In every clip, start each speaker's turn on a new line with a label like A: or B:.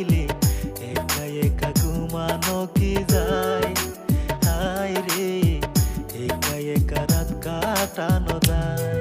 A: থাকিলে একা একা ঘুমানো কি যায়? হায় রে, একা একা রাত কাটানো যায়।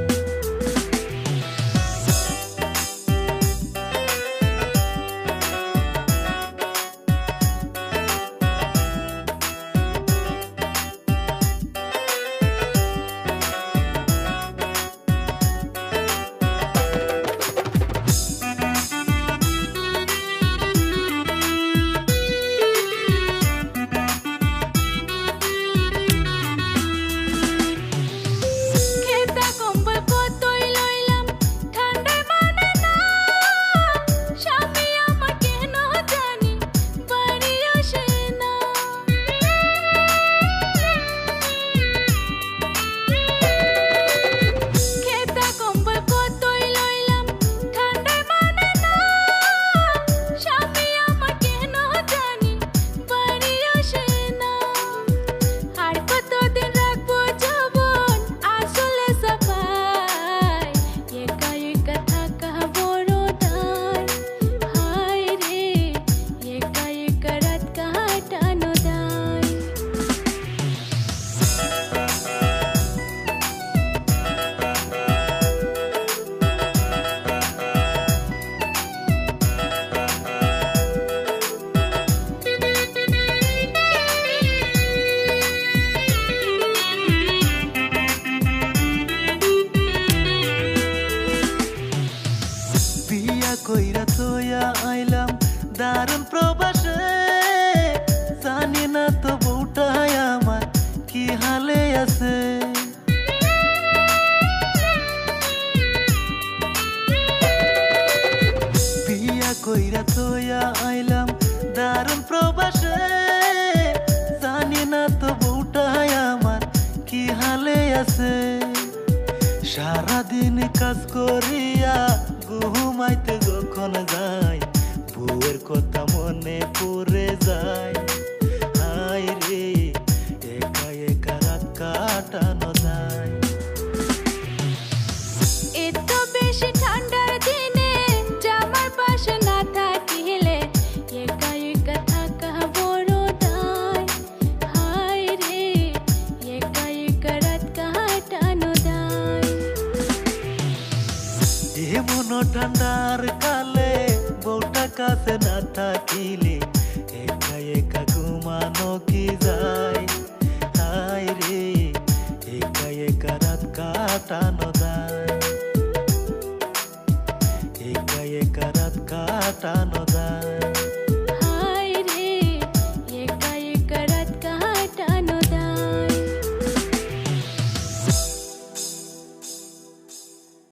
A: কইরা তোয়া আইলাম দারুণ প্রবাসে, জানি না তো বউটাই আমার কি হালে আছে। বিয়া কইরা তোয়া আইলাম দারুণ প্রবাসে, জানি না তো বউটাই আমার কি হালে আছে। সারাদিন কাজ করিয়া ঘুমাইতে যখন যাই, বউয়ের কথা মনে পড়ে যায়। হায় রে, একা একা রাত কাটানো যায়।
B: এত বেশি ঠান্ডার দিনে জামার পাশে না থাকিলে একা একা থাকা বড় দায়। হায় রে, একা একা রাত কাটানো দায়।
A: এমন ঠান্ডার কালে বউটা কাছে না থাকিলে একা একা ঘুমানো কি যায়? হায় রে, একা একা রাত কাটানো যায়। একা একা রাত কাটানো